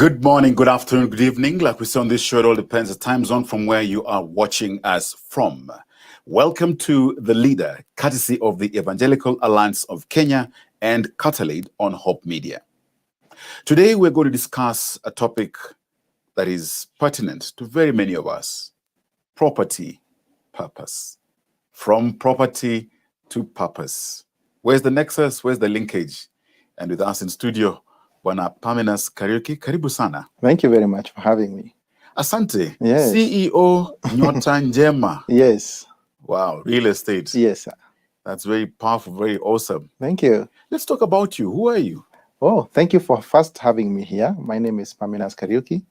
Good morning, good afternoon, good evening. Like we say on this show, it all depends the time zone from where you are watching us from. Welcome to The Leader, courtesy of the Evangelical Alliance of Kenya and Catalate on Hope Media. Today, we're going to discuss a topic that is pertinent to very many of us: property purpose. From property to purpose. Where's the nexus? Where's the linkage? And with us in studio, Bwana Paminas Kariuki, karibu sana. Thank you very much for having me. Asante. Yes. CEO Nyota Njema. Yes. Wow, real estate. Yes, sir. That's very powerful, very awesome. Thank you. Let's talk about you. Who are you? Oh, thank you for first having me here. My name is Paminas Kariuki.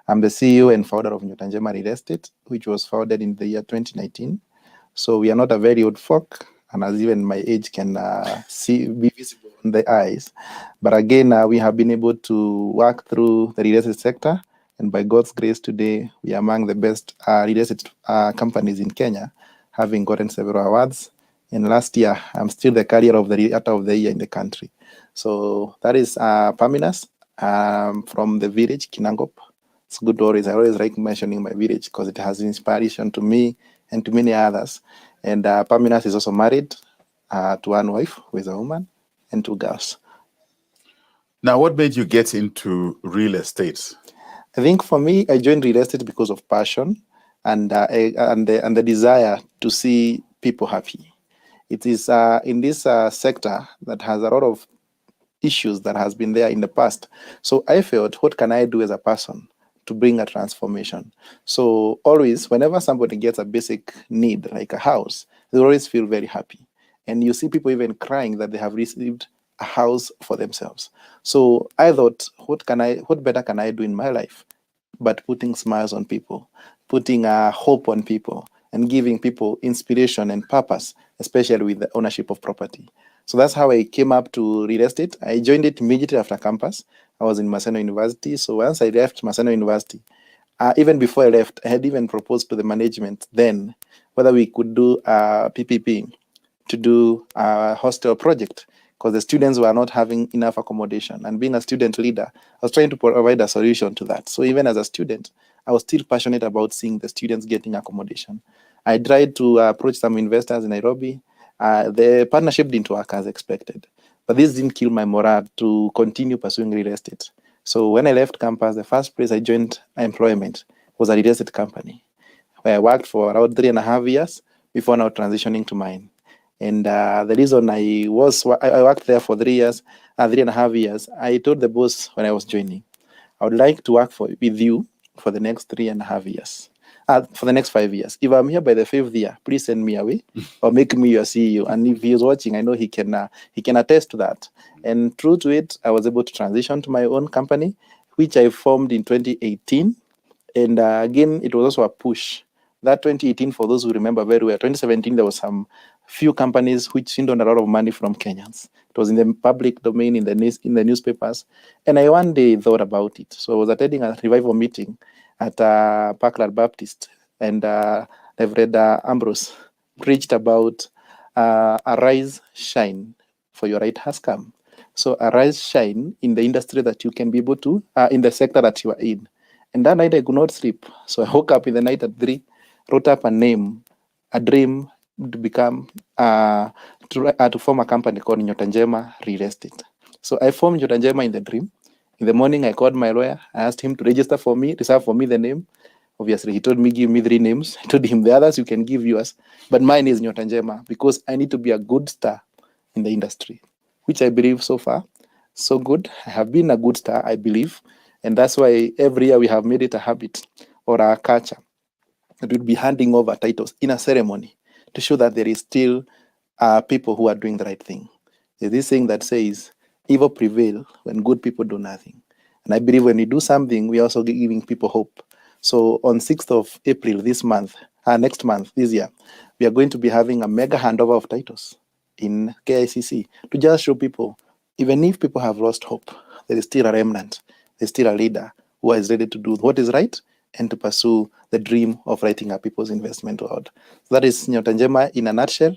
I'm the CEO and founder of Nyota Njema Real Estate, which was founded in the year 2019. So we are not a very old folk, and as even my age can be visible in the eyes. But again, we have been able to work through the real estate sector, and by God's grace today, we are among the best real estate companies in Kenya, having gotten several awards. And last year, I'm still the career of the Realtor of the Year in the country. So that is Paminas from the village, Kinangop. It's good always. I always like mentioning my village because it has inspiration to me and to many others. And Paminas is also married to one wife, who is a woman, and 2 girls. Now, what made you get into real estate? I think for me, I joined real estate because of passion and the desire to see people happy. It is in this sector that has a lot of issues that has been there in the past. So I felt, what can I do as a person to bring a transformation? So always, whenever somebody gets a basic need, like a house, they always feel very happy. And you see people even crying that they have received a house for themselves. So I thought, what better can I do in my life but putting smiles on people, putting hope on people, and giving people inspiration and purpose, especially with the ownership of property. So that's how I came up to real estate. I joined it immediately after campus. I was in Maseno University. So once I left Maseno University, even before I left, I had even proposed to the management then whether we could do a PPP to do a hostel project, because the students were not having enough accommodation. And being a student leader, I was trying to provide a solution to that. So even as a student, I was still passionate about seeing the students getting accommodation. I tried to approach some investors in Nairobi. The partnership didn't work as expected. But this didn't kill my morale to continue pursuing real estate. So when I left campus, the first place I joined employment was a real estate company, where I worked for around 3.5 years before now transitioning to mine. And the reason I worked there for 3.5 years, I told the boss when I was joining, I would like to work with you for the next 3.5 years. For the next 5 years. If I'm here by the 5th year, please send me away or make me your CEO. And if he is watching, I know he can attest to that. And true to it, I was able to transition to my own company, which I formed in 2018. And again, it was also a push. That 2018, for those who remember very well, 2017, there was some few companies which swindled a lot of money from Kenyans. It was in the public domain, in the newspapers. And I one day thought about it. So I was attending a revival meeting at Parkland Baptist, and Reverend Ambrose preached about arise, shine, for your light has come. So arise, shine in the industry that you can be able to, in the sector that you are in. And that night I could not sleep. So I woke up in the night at 3, wrote up a dream to become, to form a company called Nyota Njema Real Estate. So I formed Nyota Njema in the dream. In the morning, I called my lawyer. I asked him to reserve for me the name. Obviously, he told me, give me 3 names. I told him the others you can give yours, but mine is Nyota Njema because I need to be a good star in the industry, which I believe so far, so good. I have been a good star, I believe. And that's why every year we have made it a habit or a culture that we'll be handing over titles in a ceremony to show that there is still people who are doing the right thing. There's this saying that says, evil prevail when good people do nothing. And I believe when we do something, we're also giving people hope. So on 6th of April this year, we are going to be having a mega handover of titles in KICC to just show people, even if people have lost hope, there is still a remnant, there's still a leader who is ready to do what is right and to pursue the dream of writing a people's investment world. So that is Nyota Njema in a nutshell.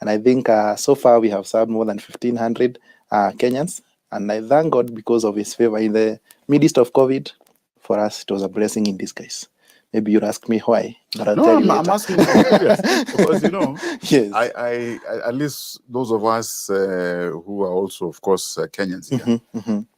And I think so far we have served more than 1,500 Kenyans And I thank God because of his favor in the midst of COVID. For us, it was a blessing in disguise. Maybe you'll ask me why, but I'll tell you later. I'm asking you seriously because yes, I at least those of us who are also, of course, Kenyans here,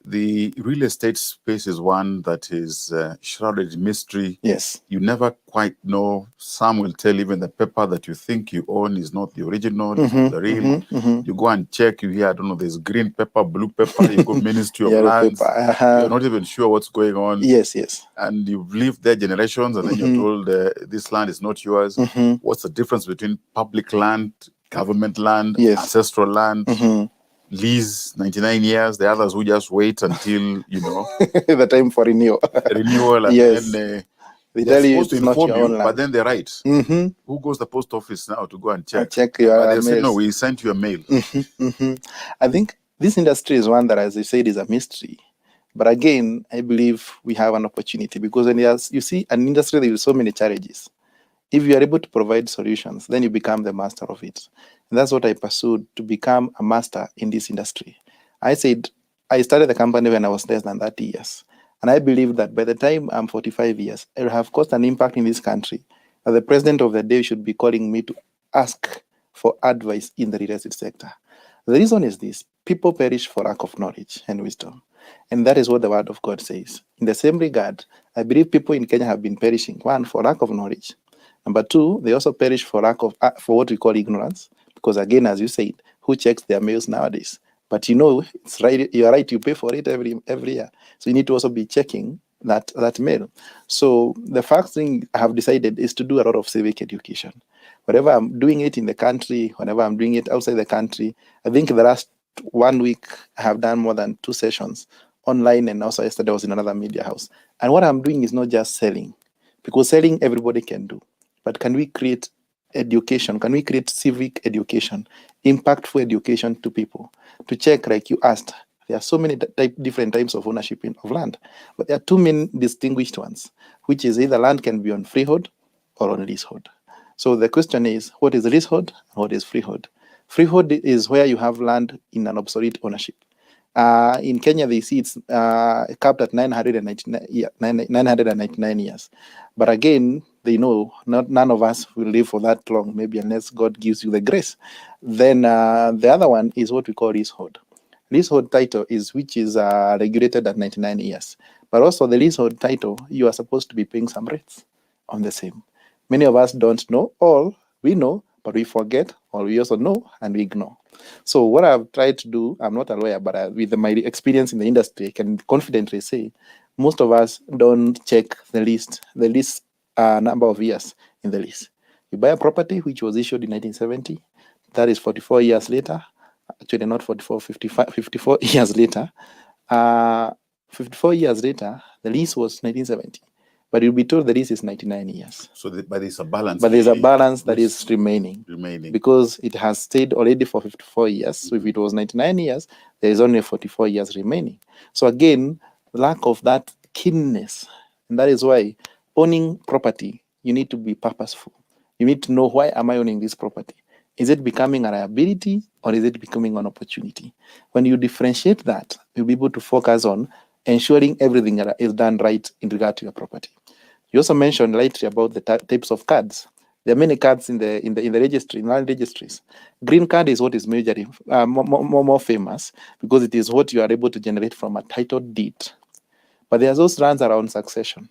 the real estate space is one that is shrouded in mystery. Yes, You never quite know. Some will tell even the paper that you think you own is not the original, it's not the real. You go and check, you hear, I don't know, there's green paper, blue paper, you go Ministry of Lands. You're not even sure what's going on. Yes, yes. And you've lived there generations, and then you're told this land is not yours. What's the difference between public land, government land, ancestral land, lease, 99 years, the others who just wait until, the time for renewal. And then they they're tell you supposed to it's not inform your you, own land. but then they write. Who goes to the post office now to go and check? Your but they mails. say, no, we sent you a mail. I think this industry is one that, as I said, is a mystery. But again, I believe we have an opportunity because when you see an industry, there are so many challenges. If you are able to provide solutions, then you become the master of it. And that's what I pursued, to become a master in this industry. I said, I started the company when I was less than 30 years. And I believe that by the time I'm 45 years, I will have caused an impact in this country. And the president of the day should be calling me to ask for advice in the real estate sector. The reason is this: people perish for lack of knowledge and wisdom. And that is what the word of God says. In the same regard, I believe people in Kenya have been perishing, one, for lack of knowledge. Number two, they also perish for lack of, for what we call ignorance. Because again, as you said, who checks their mails nowadays? But it's right. You're right. You pay for it every year, so you need to also be checking that mail. So the first thing I have decided is to do a lot of civic education. Whenever I'm doing it in the country, whenever I'm doing it outside the country, I think the last 1 week I have done more than 2 sessions online, and also yesterday I was in another media house. And what I'm doing is not just selling, because selling everybody can do, but can we create education? Can we create civic education, impactful education to people to check, like you asked? There are so many different types of ownership of land, but there are 2 main distinguished ones, which is either land can be on freehold or on leasehold. So the question is, what is leasehold and what is freehold? Freehold is where you have land in an obsolete ownership. In Kenya, they see it's capped at 999 years. But again, they know none of us will live for that long, maybe unless God gives you the grace. Then the other one is what we call leasehold. Leasehold title is regulated at 99 years. But also the leasehold title, you are supposed to be paying some rates on the same. Many of us don't know, or we know, but we forget, or we also know and we ignore. So what I've tried to do, I'm not a lawyer, but with my experience in the industry, I can confidently say most of us don't check the lease number of years in the lease. You buy a property which was issued in 1970, that is 44 years later, actually not 44, 54 years later. 54 years later, the lease was 1970. But you'll be told the lease is 99 years. So, but there's a balance. But there's a balance that is remaining. Because it has stayed already for 54 years. So if it was 99 years, there is only 44 years remaining. So again, lack of that keenness. And that is why owning property, you need to be purposeful. You need to know, why am I owning this property? Is it becoming a liability or is it becoming an opportunity? When you differentiate that, you'll be able to focus on ensuring everything is done right in regard to your property. You also mentioned lightly about the types of cards. There are many cards in the registry, in land registries. Green card is what is majorly more famous, because it is what you are able to generate from a title deed. But there are those lands around succession.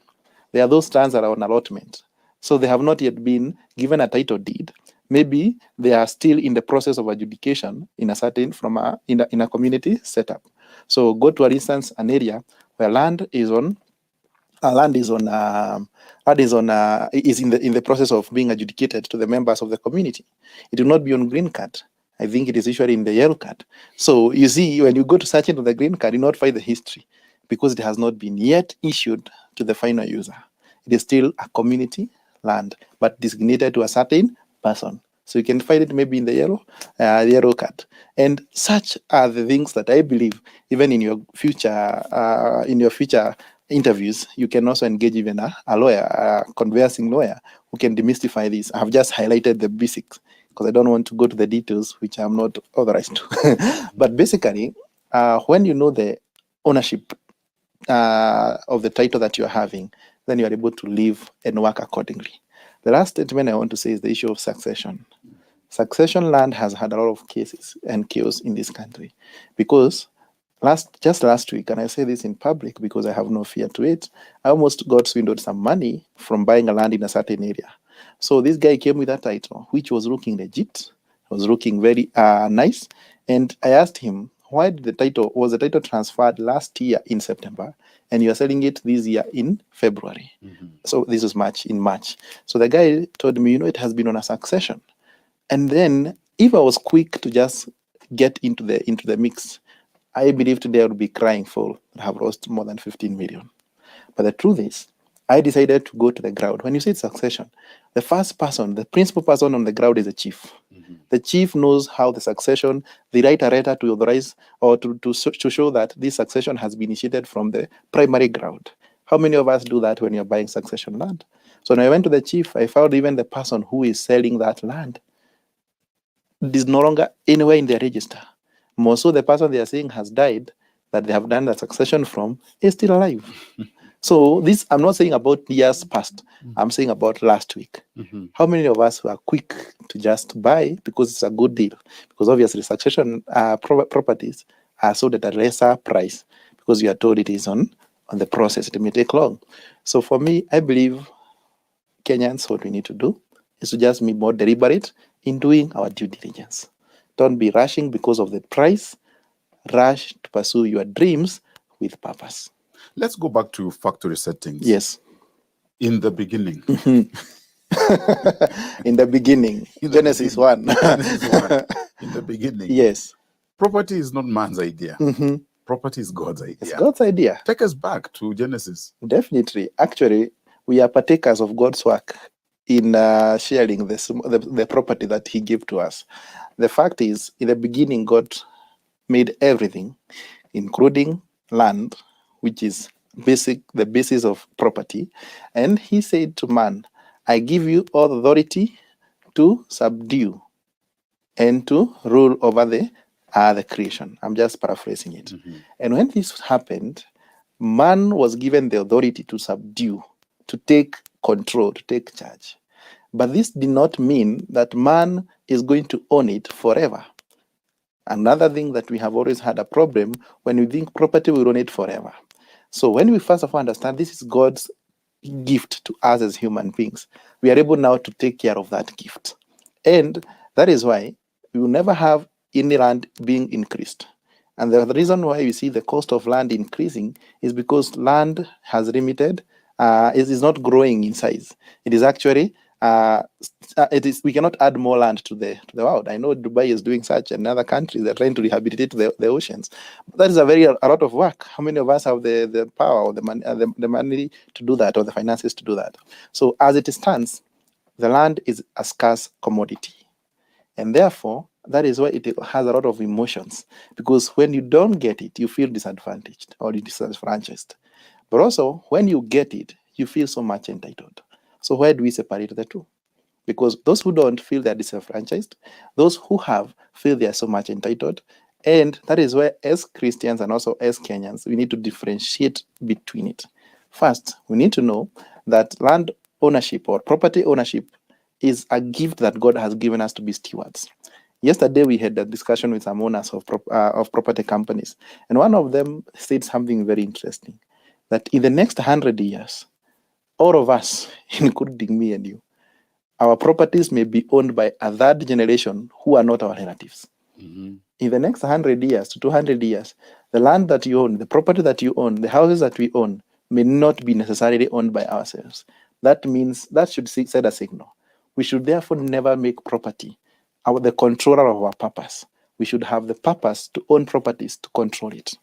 There are those lands around allotment. So they have not yet been given a title deed. Maybe they are still in the process of adjudication in a certain in a community setup. So go to, for instance, an area where land is in the process of being adjudicated to the members of the community. It will not be on green card. I think it is usually in the yellow card. So you see, when you go to search into the green card, you not find the history, because it has not been yet issued to the final user. It is still a community land, but designated to a certain person. So you can find it maybe in the yellow card. And such are the things that I believe, even in your future interviews, you can also engage even a lawyer, a conversing lawyer, who can demystify this. I've just highlighted the basics because I don't want to go to the details, which I'm not authorized to. But basically, when you know the ownership of the title that you're having, then you are able to live and work accordingly. The last statement I want to say is the issue of succession. Succession land has had a lot of cases and chaos in this country because just last week, and I say this in public because I have no fear to it, I almost got swindled some money from buying a land in a certain area. So this guy came with a title which was looking legit, was looking very nice, and I asked him, why did the title transferred last year in September and you are selling it this year in February? So this was in March. So the guy told me, it has been on a succession. And then if I was quick to just get into the mix, I believe today I would be crying foul and have lost more than 15 million. But the truth is, I decided to go to the ground. When you say succession, the first person, the principal person on the ground is the chief. The chief knows how the succession, they write a letter to authorize or to show that this succession has been initiated from the primary ground. How many of us do that when you're buying succession land? So when I went to the chief, I found even the person who is selling that land is no longer anywhere in their register. More so, the person they are saying has died, that they have done the succession from, is still alive. So this, I'm not saying about years past. I'm saying about last week. How many of us were quick to just buy because it's a good deal? Because obviously succession properties are sold at a lesser price because you are told it is on the process. It may take long. So for me, I believe Kenyans, what we need to do is to just be more deliberate in doing our due diligence. Don't be rushing because of the price. Rush to pursue your dreams with purpose. Let's go back to factory settings. Yes. In the beginning. In the beginning. Genesis 1. Genesis 1. In the beginning. Yes. Property is not man's idea. Property is God's idea. It's God's idea. Take us back to Genesis. Definitely. Actually, we are partakers of God's work in sharing the property that he gave to us. The fact is, in the beginning, God made everything, including land, which is the basis of property. And he said to man, I give you all authority to subdue and to rule over the creation. I'm just paraphrasing it. And when this happened, man was given the authority to subdue, to take control, to take charge. But this did not mean that man is going to own it forever. Another thing that we have always had a problem when we think property will own it forever. So when we first of all understand this is God's gift to us as human beings, we are able now to take care of that gift. And that is why we will never have any land being increased. And the reason why we see the cost of land increasing is because land has limited, is not growing in size. It is actually we cannot add more land to the world. I know Dubai is doing such, and other countries are trying to rehabilitate the oceans. But that is a lot of work. How many of us have the power or the money to do that, or the finances to do that? So as it stands, the land is a scarce commodity, and therefore that is why it has a lot of emotions. Because when you don't get it, you feel disadvantaged or disenfranchised. But also when you get it, you feel so much entitled. So where do we separate the two? Because those who don't feel they're disenfranchised, those who have feel they are so much entitled. And that is where, as Christians and also as Kenyans, we need to differentiate between it. First, we need to know that land ownership or property ownership is a gift that God has given us to be stewards. Yesterday, we had a discussion with some owners of property companies, and one of them said something very interesting, that in the next 100 years, all of us, including me and you, our properties may be owned by a third generation who are not our relatives. In the next 100 years to 200 years, the land that you own, the property that you own, the houses that we own may not be necessarily owned by ourselves. That means that should send a signal. We should therefore never make property the controller of our purpose. We should have the purpose to own properties, to control it.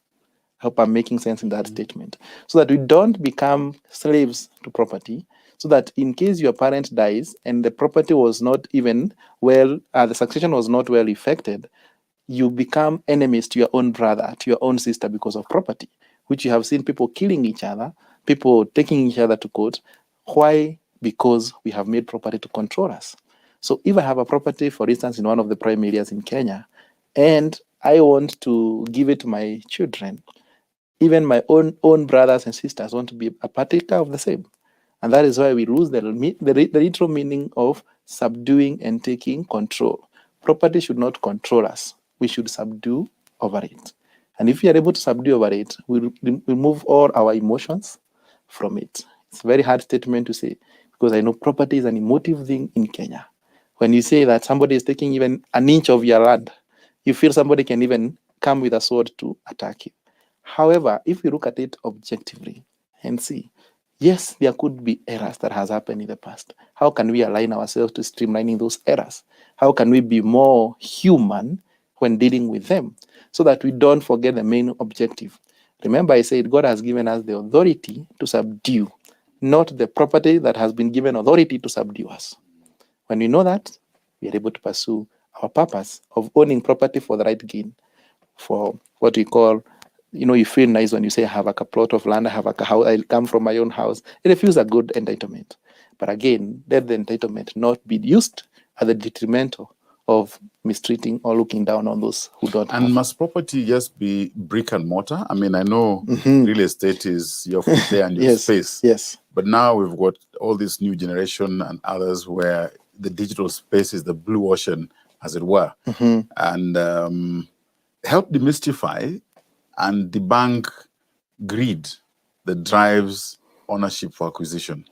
I hope I'm making sense in that statement. So that we don't become slaves to property, so that in case your parent dies and the property was not even the succession was not well effected, you become enemies to your own brother, to your own sister because of property, which you have seen people killing each other, people taking each other to court. Why? Because we have made property to control us. So if I have a property, for instance, in one of the prime areas in Kenya, and I want to give it to my children. Even my own brothers and sisters want to be a partaker of the same. And that is why we lose the literal meaning of subduing and taking control. Property should not control us. We should subdue over it. And if we are able to subdue over it, we remove all our emotions from it. It's a very hard statement to say, because I know property is an emotive thing in Kenya. When you say that somebody is taking even an inch of your land, you feel somebody can even come with a sword to attack you. However, if we look at it objectively and see, yes, there could be errors that has happened in the past. How can we align ourselves to streamlining those errors? How can we be more human when dealing with them so that we don't forget the main objective? Remember, I said God has given us the authority to subdue, not the property that has been given authority to subdue us. When we know that, we are able to pursue our purpose of owning property for the right gain, for what we call, you feel nice when you say, I have a plot of land, I have a house, I come from my own house. It feels a good entitlement. But again, let the entitlement not be used as a detrimental of mistreating or looking down on those who don't have. And must property just be brick and mortar? I mean, I know real estate is your foot there and your Yes, space. yes. But now we've got all this new generation and others where the digital space is the blue ocean, as it were. And help demystify and debunk greed that drives ownership for acquisition.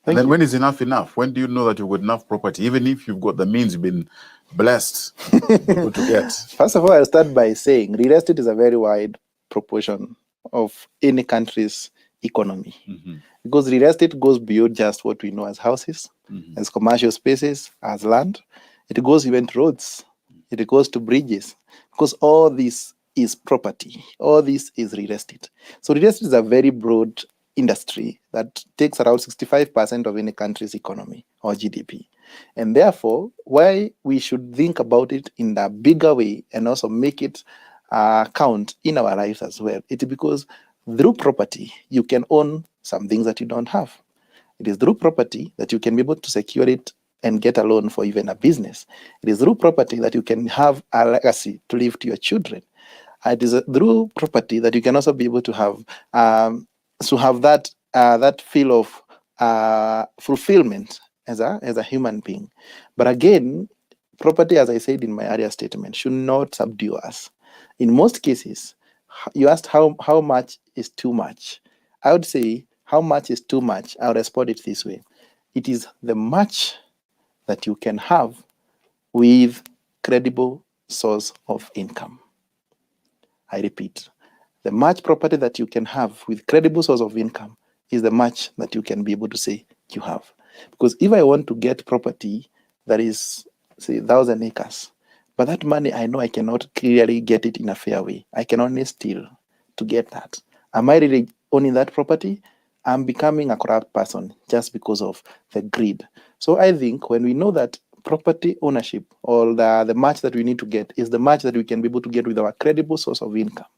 And then when is enough enough? When do you know that you've got enough property? Even if you've got the means, you've been blessed to get. First of all, I'll start by saying real estate is a very wide proportion of any country's economy. Because real estate goes beyond just what we know as houses, as commercial spaces, as land. It goes even to roads. It goes to bridges. Because all this is property. All this is real estate. So real estate is a very broad industry that takes around 65% of any country's economy or GDP. And therefore, why we should think about it in a bigger way and also make it count in our lives as well. It is because through property, you can own some things that you don't have. It is through property that you can be able to secure it and get a loan for even a business. It is through property that you can have a legacy to leave to your children. It is through property that you can also be able to have that feel of fulfillment as a human being. But again, property, as I said in my earlier statement, should not subdue us. In most cases, you asked how much is too much. I would say how much is too much. I'll respond it this way. It is the much that you can have with credible source of income. I repeat, the much property that you can have with credible source of income is the much that you can be able to say you have. Because if I want to get property that is, say, 1,000 acres, but that money I know I cannot clearly get it in a fair way. I can only steal to get that. Am I really owning that property? I'm becoming a corrupt person just because of the greed. So I think when we know that property ownership or the match that we need to get is the match that we can be able to get with our credible source of income,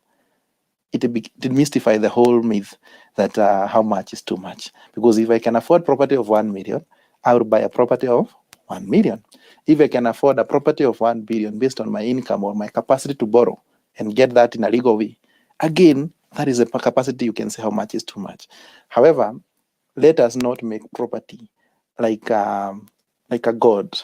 it demystifies the whole myth that how much is too much. Because if I can afford property of 1 million, I would buy a property of 1 million. If I can afford a property of 1 billion based on my income or my capacity to borrow and get that in a legal way, again, that is a capacity you can say how much is too much. However, let us not make property like a god,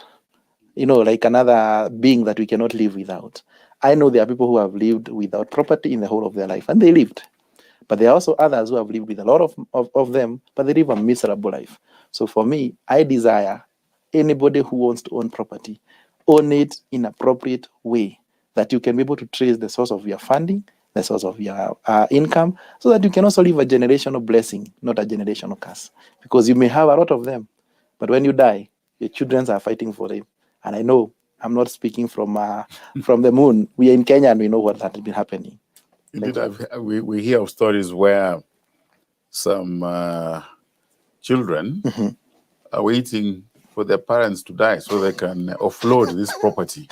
like another being that we cannot live without. I know there are people who have lived without property in the whole of their life, and they lived. But there are also others who have lived with a lot of them, but they live a miserable life. So for me, I desire anybody who wants to own property, own it in appropriate way, that you can be able to trace the source of your funding, the source of your income, so that you can also leave a generational blessing, not a generational curse. Because you may have a lot of them, but when you die, your children are fighting for them. And I know I'm not speaking from the moon. We are in Kenya and we know what has been happening. Indeed, we hear of stories where some children are waiting for their parents to die so they can offload this property.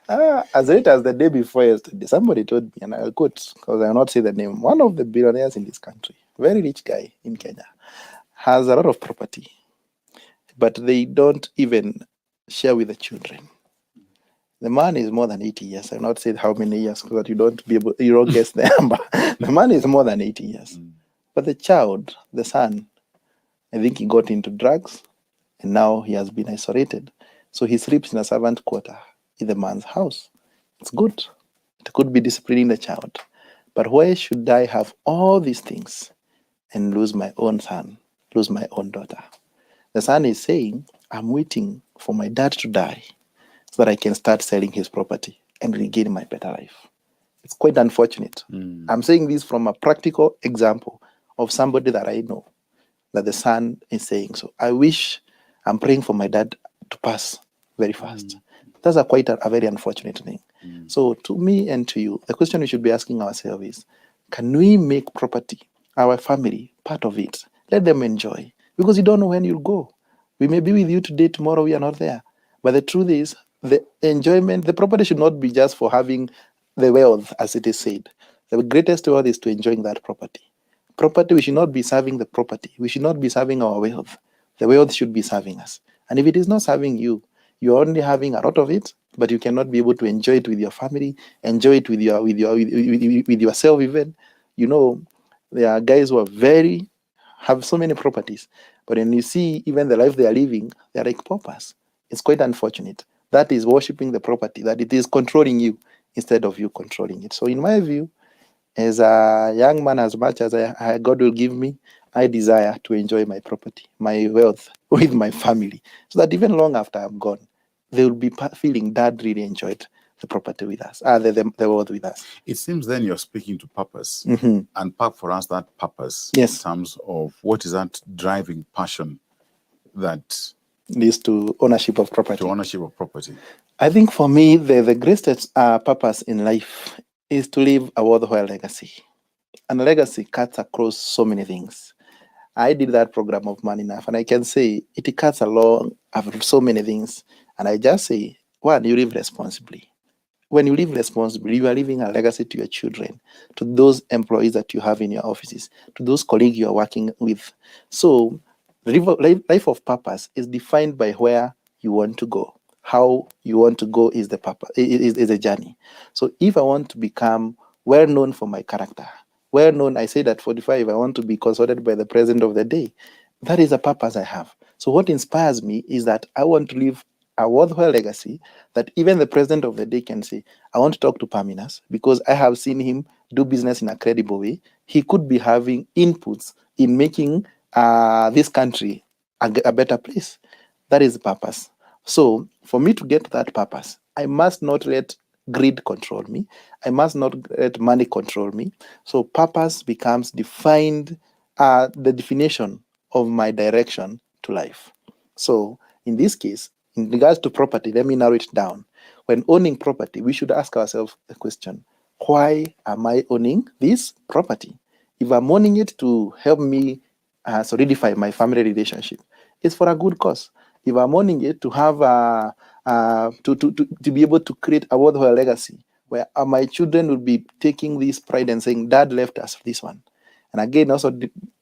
As late as the day before yesterday, somebody told me, and I'll quote, because I will not say the name, one of the billionaires in this country, very rich guy in Kenya, has a lot of property, but they don't even share with the children. The man is more than 80 years. I've not said how many years so that you don't guess the number. The man is more than 80 years. But the child, the son, I think he got into drugs and now he has been isolated. So he sleeps in a servant quarter in the man's house. It's good. It could be disciplining the child. But why should I have all these things and lose my own son, lose my own daughter? The son is saying, I'm waiting for my dad to die so that I can start selling his property and regain my better life. It's quite unfortunate. I'm saying this from a practical example of somebody that I know, that the son is saying. So I'm praying for my dad to pass very fast. That's a very unfortunate thing. So to me and to you, the question we should be asking ourselves is, can we make property, our family, part of it? Let them enjoy. Because you don't know when you'll go. We may be with you today, tomorrow we are not there. But the truth is, the enjoyment, the property should not be just for having the wealth, as it is said. The greatest wealth is to enjoying that property. Property, we should not be serving the property. We should not be serving our wealth. The wealth should be serving us. And if it is not serving you, you're only having a lot of it, but you cannot be able to enjoy it with your family, enjoy it with yourself even. You know, there are guys who have so many properties, but when you see even the life they are living, they're like paupers. It's quite unfortunate. That is worshiping the property, that it is controlling you instead of you controlling it. So in my view, as a young man, as much as God will give me, I desire to enjoy my property, my wealth with my family, so that even long after I'm gone, they will be feeling Dad really enjoyed the property with us, the wealth with us. It seems then you're speaking to purpose. Unpack for us that purpose in terms of what is that driving passion that leads to ownership of property. To ownership of property. I think for me, the greatest purpose in life is to leave a worthwhile legacy. And a legacy cuts across so many things. I did that program of Man Enough, and I can say it cuts along so many things. And I just say, one, you live responsibly. When you live responsibly, you are leaving a legacy to your children, to those employees that you have in your offices, to those colleagues you are working with. So life of purpose is defined by where you want to go. How you want to go is the purpose, is a journey. So if I want to become well known for my character, well known, I say that 45, I want to be consulted by the president of the day. That is a purpose I have. So what inspires me is that I want to leave a worthwhile legacy that even the president of the day can say, I want to talk to Paminas because I have seen him do business in a credible way. He could be having inputs in making this country a better place. That is the purpose. So for me to get that purpose, I must not let greed control me. I must not let money control me. So purpose becomes the definition of my direction to life. So in this case, in regards to property, let me narrow it down. When owning property, we should ask ourselves the question, why am I owning this property? If I'm owning it to help me solidify my family relationship, it's for a good cause. If I'm owning it to have to be able to create a worthwhile legacy, where my children will be taking this pride and saying, Dad left us this one. And again, also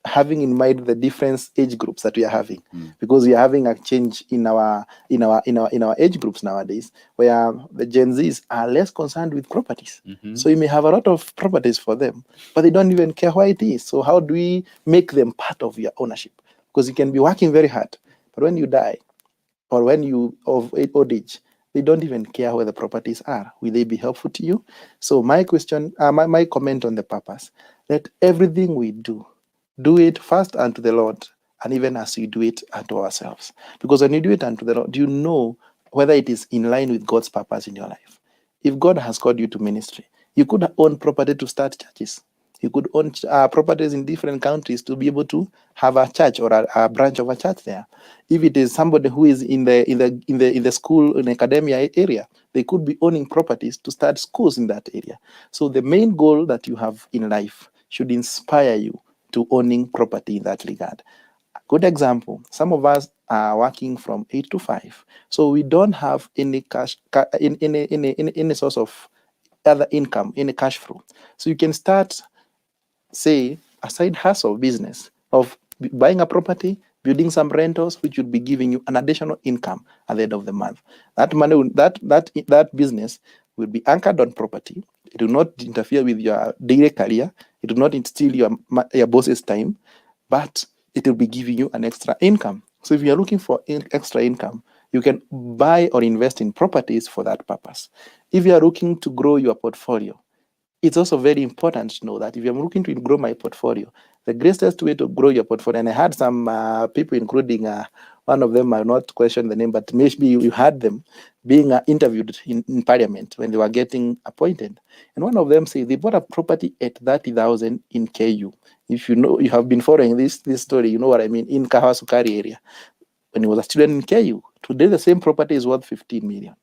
having in mind the different age groups that we are having, because we are having a change in our age groups nowadays, where the Gen Zs are less concerned with properties. So you may have a lot of properties for them, but they don't even care why it is. So how do we make them part of your ownership? Because you can be working very hard, but when you die, or when you of old age, they don't even care where the properties are. Will they be helpful to you? So my question, my comment on the purpose, let everything we do it first unto the Lord, and even as we do it unto ourselves. Because when you do it unto the Lord, you know whether it is in line with God's purpose in your life. If God has called you to ministry, you could own property to start churches. You could own properties in different countries to be able to have a church or a branch of a church there. If it is somebody who is in the school, in academia area, they could be owning properties to start schools in that area. So the main goal that you have in life should inspire you to owning property in that regard. A good example, some of us are working from 8 to 5. So we don't have any cash, any source of other income, any cash flow. So you can start, say, a side hustle business of buying a property building some rentals, which will be giving you an additional income at the end of the month. That money, that business will be anchored on property. It will not interfere with your daily career. It will not steal your boss's time, but it will be giving you an extra income. So if you are looking for extra income, you can buy or invest in properties for that purpose. If you are looking to grow your portfolio, it's also very important to know that if I'm looking to grow my portfolio, the greatest way to grow your portfolio, and I had some people, including one of them, I'll not question the name, but maybe you had them being interviewed in Parliament when they were getting appointed. And one of them said they bought a property at 30,000 in KU. If you know, you have been following this story, you know what I mean, in Kawasukari area. When he was a student in KU, today the same property is worth 15 million.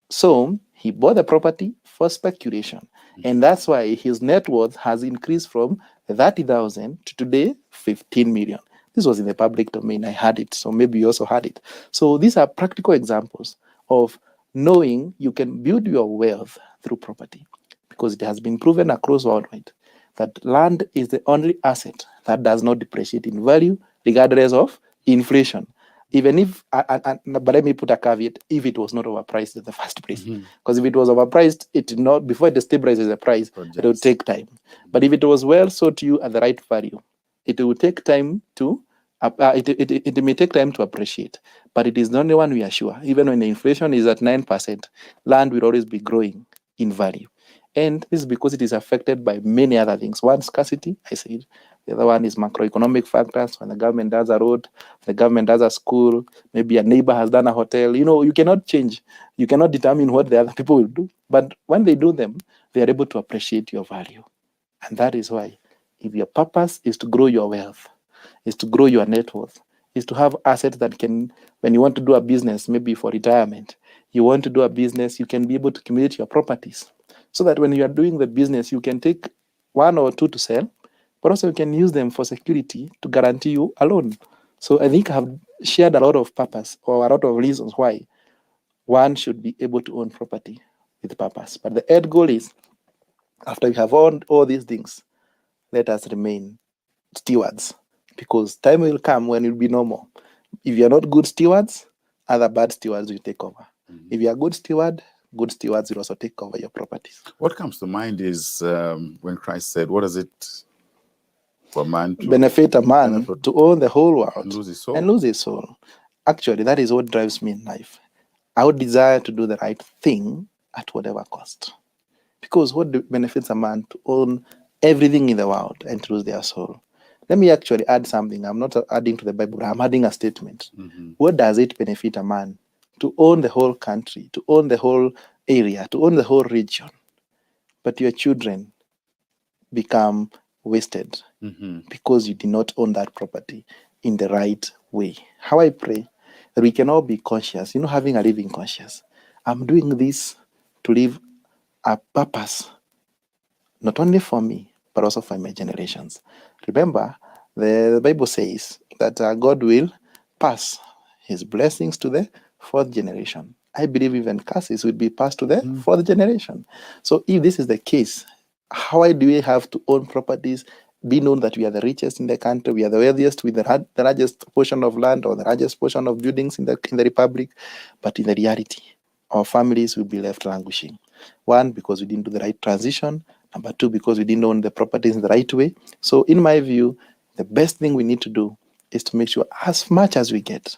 So he bought the property for speculation. And that's why his net worth has increased from 30,000 to today 15 million. This was in the public domain. I had it. So maybe you also had it. So these are practical examples of knowing you can build your wealth through property, because it has been proven across worldwide that land is the only asset that does not depreciate in value regardless of inflation. Even if, but let me put a caveat, if it was not overpriced in the first place. Because if it was overpriced, before it stabilizes the price, it will take time. But if it was well sold to you at the right value, it will take time to, it may take time to appreciate. But it is the only one we are sure. Even when the inflation is at 9%, land will always be growing in value. And this is because it is affected by many other things. One, scarcity, I said. The other one is macroeconomic factors. When the government does a road, the government does a school, maybe a neighbor has done a hotel. You know, you cannot change. You cannot determine what the other people will do. But when they do them, they are able to appreciate your value. And that is why, if your purpose is to grow your wealth, is to grow your net worth, is to have assets that can, when you want to do a business, maybe for retirement, you want to do a business, you can be able to accumulate your properties. So that when you are doing the business, you can take one or two to sell, but also you can use them for security to guarantee you a loan. So I think I have shared a lot of purpose, or a lot of reasons why one should be able to own property with purpose. But the end goal is, after you have owned all these things, let us remain stewards, because time will come when it will be no more. If you are not good stewards, other bad stewards will take over. If you are good stewards will also take over your properties. What comes to mind is when Christ said, what is it for a man to benefit a man to own the whole world and lose his soul? And lose his soul. Actually, that is what drives me in life. I would desire to do the right thing at whatever cost. Because what benefits a man to own everything in the world and to lose their soul? Let me actually add something. I'm not adding to the Bible, I'm adding a statement. What does it benefit a man to own the whole country, to own the whole area, to own the whole region, but your children become wasted because you did not own that property in the right way? How I pray that we can all be conscious, having a living conscience. I'm doing this to live a purpose, not only for me, but also for my generations. Remember, the Bible says that God will pass his blessings to the fourth generation. I believe even curses will be passed to the fourth generation. So if this is the case, how do we have to own properties, be known that we are the richest in the country, we are the wealthiest with the largest portion of land or the largest portion of buildings in the republic, but in the reality, our families will be left languishing. One, because we didn't do the right transition. Number two, because we didn't own the properties in the right way. So in my view, the best thing we need to do is to make sure as much as we get,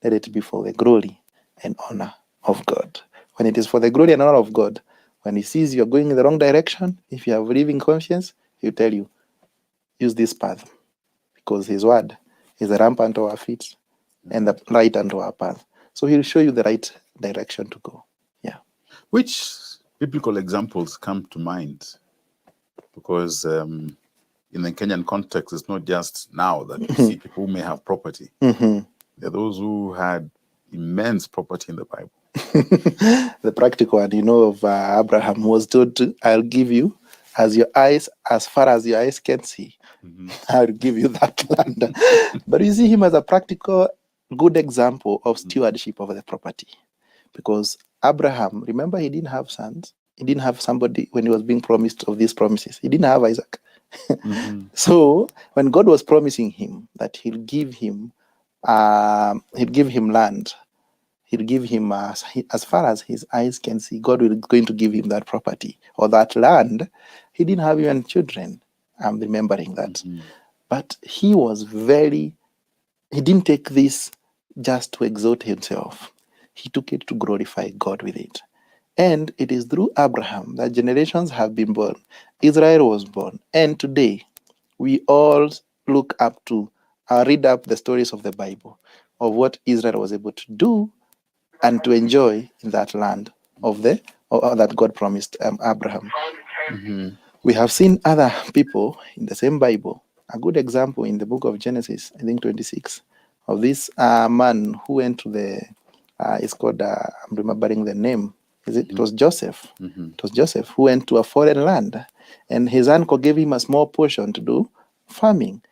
let it be for the glory and honor of God. When it is for the glory and honor of God, when he sees you're going in the wrong direction, if you have living conscience, he'll tell you, use this path, because his word is a lamp unto our feet and the light unto our path. So he'll show you the right direction to go. Yeah. Which biblical examples come to mind? Because in the Kenyan context, it's not just now that you see people who may have property. There are those who had immense property in the Bible. The practical one, of Abraham was told to, I'll give you as far as your eyes can see. I'll give you that land. But you see him as a practical, good example of stewardship over the property. Because Abraham, remember, he didn't have sons. He didn't have somebody when he was being promised of these promises. He didn't have Isaac. So when God was promising him that he'll give him land, he'll give him as far as his eyes can see, God is going to give him that property or that land. He didn't have even children. I'm remembering that. But he didn't take this just to exalt himself. He took it to glorify God with it. And it is through Abraham that generations have been born. Israel was born. And today, we all look up to, read up the stories of the Bible, of what Israel was able to do and to enjoy in that land of that God promised Abraham. We have seen other people in the same Bible. A good example in the book of Genesis, I think 26, of this man who went to it's called, I'm remembering the name. It was Joseph. It was Joseph who went to a foreign land, and his uncle gave him a small portion to do farming.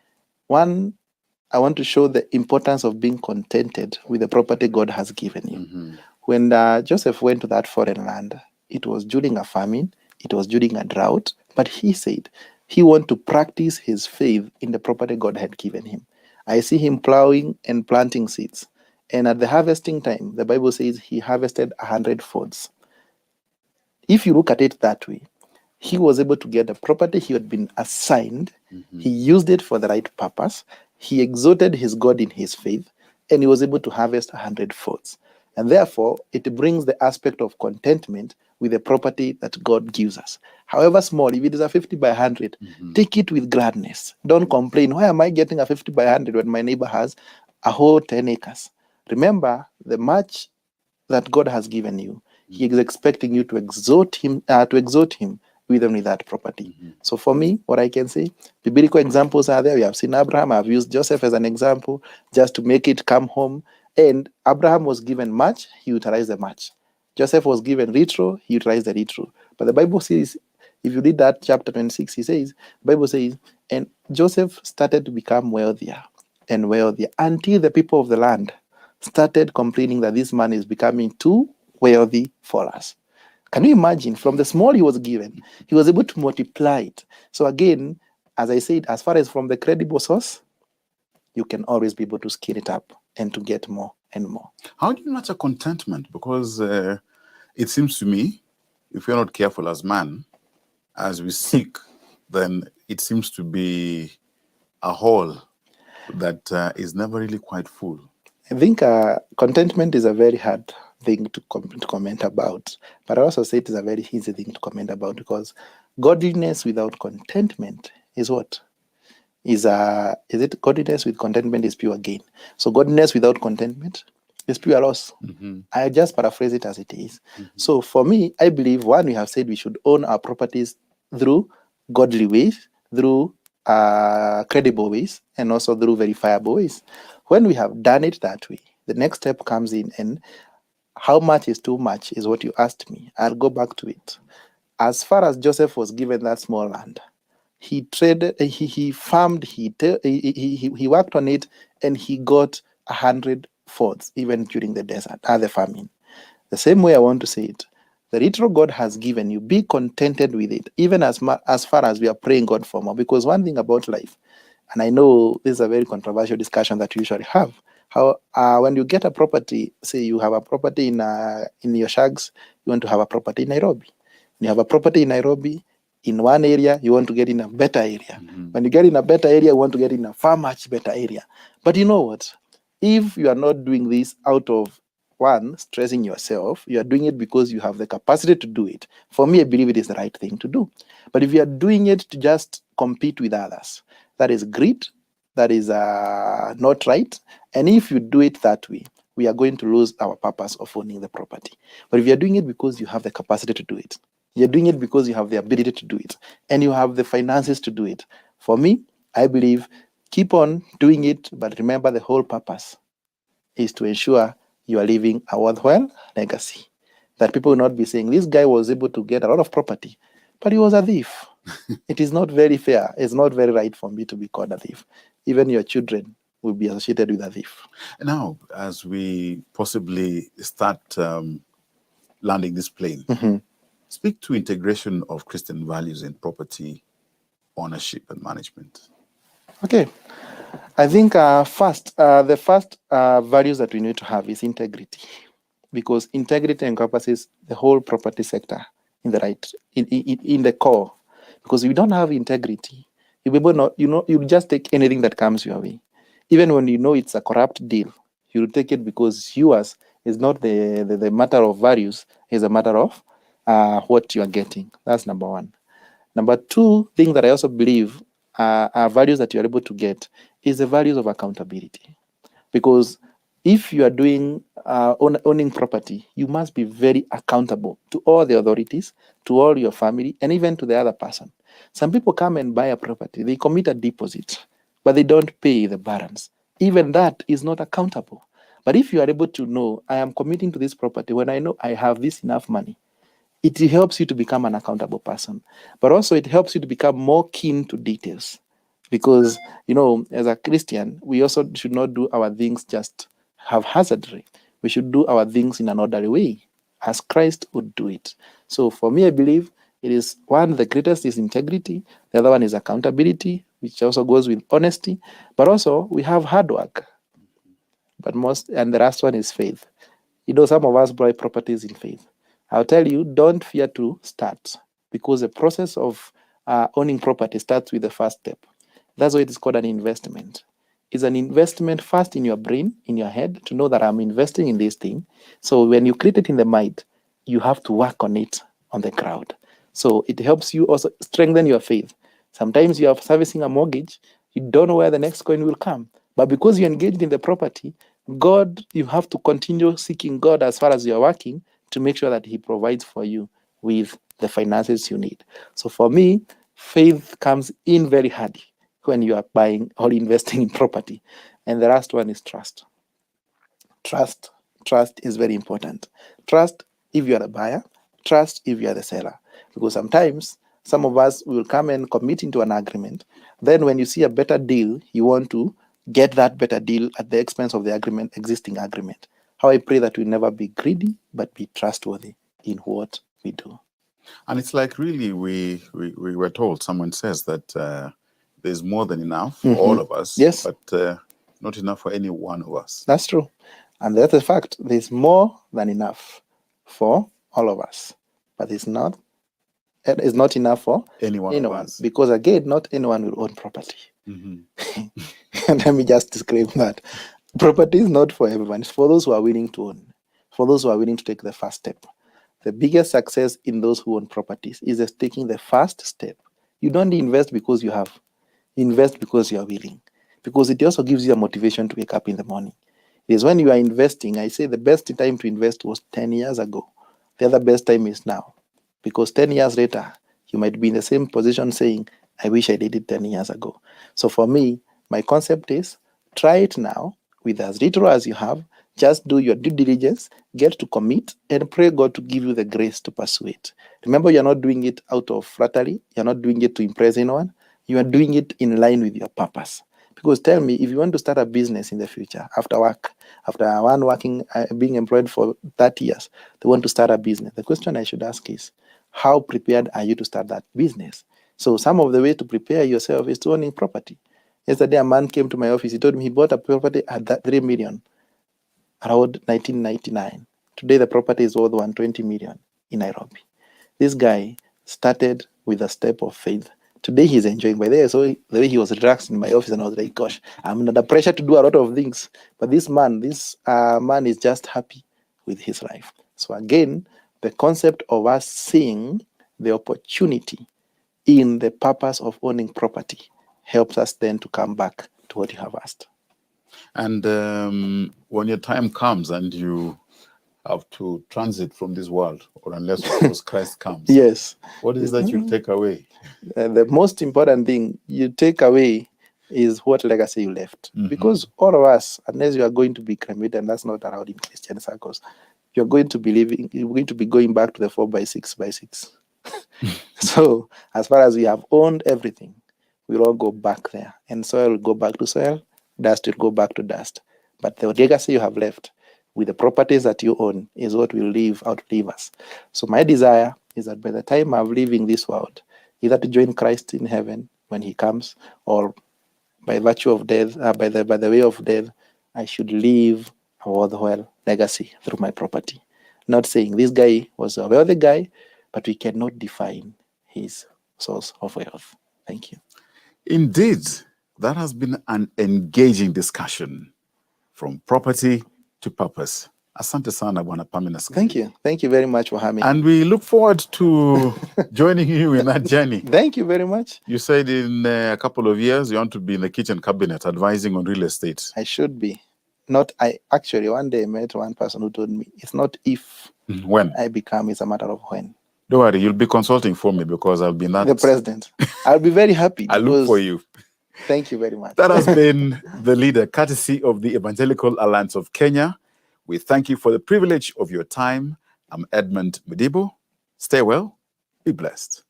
I want to show the importance of being contented with the property God has given you. When Joseph went to that foreign land, it was during a famine, it was during a drought, but he said he wanted to practice his faith in the property God had given him. I see him plowing and planting seeds. And at the harvesting time, the Bible says he harvested 100 folds. If you look at it that way, he was able to get the property he had been assigned. He used it for the right purpose. He exalted his God in his faith, and he was able to harvest 100 folds. And therefore, it brings the aspect of contentment with the property that God gives us. However small, if it is a 50 by 100, take it with gladness. Don't complain. Why am I getting a 50 by 100 when my neighbor has a whole 10 acres? Remember, the much that God has given you, he is expecting you to exalt him with only that property. So for me, what I can say, biblical examples are there. We have seen Abraham. I've used Joseph as an example just to make it come home. And Abraham was given much, he utilized the much. Joseph was given little, he utilized the little. But the Bible says, if you read that chapter 26, the Bible says, and Joseph started to become wealthier and wealthier until the people of the land started complaining that this man is becoming too wealthy for us. Can you imagine? From the small he was given, he was able to multiply it. So again, as I said, as far as from the credible source, you can always be able to scale it up and to get more and more. How do you nurture contentment? Because it seems to me, if we're not careful as man, as we seek, then it seems to be a hole that is never really quite full. I think contentment is a very hard thing to comment about, but I also say it is a very easy thing to comment about, because godliness without contentment is what? Is it godliness with contentment is pure gain. So godliness without contentment is pure loss. I just paraphrase it as it is. So for me, I believe, one, we have said we should own our properties through godly ways, through credible ways, and also through verifiable ways. When we have done it that way, the next step comes in, and how much is too much is what you asked me. I'll go back to it. As far as Joseph was given that small land, he traded, he farmed, he worked on it, and he got 100 folds, even during the desert, the famine. The same way I want to say it, the little God has given you, be contented with it, even as far as we are praying God for more. Because one thing about life, and I know this is a very controversial discussion that we usually have, how when you get a property, say you have a property in your shags, you want to have a property in Nairobi. When you have a property in Nairobi, in one area, you want to get in a better area. When you get in a better area, you want to get in a far much better area. But you know what? If you are not doing this out of, one, stressing yourself, you are doing it because you have the capacity to do it. For me, I believe it is the right thing to do. But if you are doing it to just compete with others, that is greed, that is not right. And if you do it that way, we are going to lose our purpose of owning the property. But if you are doing it because you have the capacity to do it, you're doing it because you have the ability to do it, and you have the finances to do it. For me, I believe, keep on doing it, but remember the whole purpose is to ensure you are leaving a worthwhile legacy. That people will not be saying, this guy was able to get a lot of property, but he was a thief. It is not very fair. It's not very right for me to be called a thief. Even your children will be associated with a thief. Now, as we possibly start landing this plane, speak to integration of Christian values in property ownership and management? Okay. I think the first values that we need to have is integrity, because integrity encompasses the whole property sector in the core. Because if you don't have integrity, you'll just take anything that comes your way. Even when you know it's a corrupt deal, you'll take it because yours is not the matter of values, it's a matter of what you are getting. That's number one. Number two thing that I also believe are values that you are able to get is the values of accountability. Because if you are doing owning property, you must be very accountable to all the authorities, to all your family, and even to the other person. Some people come and buy a property, they commit a deposit, but they don't pay the balance. Even that is not accountable. But if you are able to know, I am committing to this property when I know I have this enough money, it helps you to become an accountable person. But also it helps you to become more keen to details. Because, as a Christian, we also should not do our things just haphazardly. We should do our things in an orderly way, as Christ would do it. So for me, I believe it is one, the greatest is integrity. The other one is accountability, which also goes with honesty. But also we have hard work. And the last one is faith. Some of us buy properties in faith. I'll tell you, don't fear to start, because the process of owning property starts with the first step. That's why it is called an investment. It's an investment first in your brain, in your head, to know that I'm investing in this thing. So when you create it in the mind, you have to work on it on the ground. So it helps you also strengthen your faith. Sometimes you are servicing a mortgage, you don't know where the next coin will come. But because you're engaged in the property, God, you have to continue seeking God as far as you're working to make sure that He provides for you with the finances you need. So for me, faith comes in very handy when you are buying or investing in property. And the last one is trust. Trust is very important. Trust if you are the buyer, trust if you are the seller. Because sometimes some of us will come and commit into an agreement. Then when you see a better deal, you want to get that better deal at the expense of the existing agreement. How I pray that we never be greedy, but be trustworthy in what we do. And it's like, really, we were told, someone says that there's more than enough for all of us, yes, but not enough for any one of us. That's true. And that's a fact. There's more than enough for all of us, but it's not enough for anyone. Because again, not anyone will own property. And let me just disclaim that property is not for everyone. It's for those who are willing to own, for those who are willing to take the first step. The biggest success in those who own properties is just taking the first step. You don't invest because you have. Invest because you are willing. Because it also gives you a motivation to wake up in the morning. It is when you are investing, I say the best time to invest was 10 years ago. The other best time is now. Because 10 years later, you might be in the same position saying, I wish I did it 10 years ago. So for me, my concept is try it now with as little as you have. Just do your due diligence, get to commit, and pray God to give you the grace to pursue it. Remember, you're not doing it out of flattery. You're not doing it to impress anyone. You are doing it in line with your purpose. Because tell me, if you want to start a business in the future, after one working, being employed for 30 years, they want to start a business. The question I should ask is, how prepared are you to start that business? So some of the way to prepare yourself is to owning property. Yesterday, a man came to my office. He told me he bought a property at that 3 million around 1999. Today, the property is worth 120 million in Nairobi. This guy started with a step of faith. Today he's enjoying. By the way, so the way he was relaxed in my office, and I was like, gosh, I'm under pressure to do a lot of things. But this man is just happy with his life. So again, the concept of us seeing the opportunity in the purpose of owning property helps us then to come back to what you have asked. And when your time comes and you have to transit from this world, or unless, of course, Christ comes. Yes. What is that you take away? The most important thing you take away is what legacy you left. Because all of us, unless you are going to be cremated, and that's not allowed in Christian circles, you're going to be going back to the 4x6x6. So as far as we have owned everything, we'll all go back there. And soil will go back to soil, dust will go back to dust. But the legacy you have left with the properties that you own is what will outlive us. So my desire is that by the time I'm leaving this world, either to join Christ in heaven when he comes, or by virtue of death, by the way of death, I should leave a worthwhile legacy through my property. Not saying this guy was a wealthy guy, but we cannot define his source of wealth. Thank you. Indeed, that has been an engaging discussion from property to purpose. Asante sana, Bwana Pamina. Thank you. Thank you very much for having me. And we look forward to joining you in that journey. Thank you very much. You said in a couple of years you want to be in the kitchen cabinet advising on real estate. I should be. Not I. Actually, one day I met one person who told me it's not if when I become, it's a matter of when. Don't worry, you'll be consulting for me because I'll be not the president. I'll be very happy. I look for you. Thank you very much. That has been the leader, courtesy of the Evangelical Alliance of Kenya. We thank you for the privilege of your time. I'm Edmund Mudibo. Stay well. Be blessed.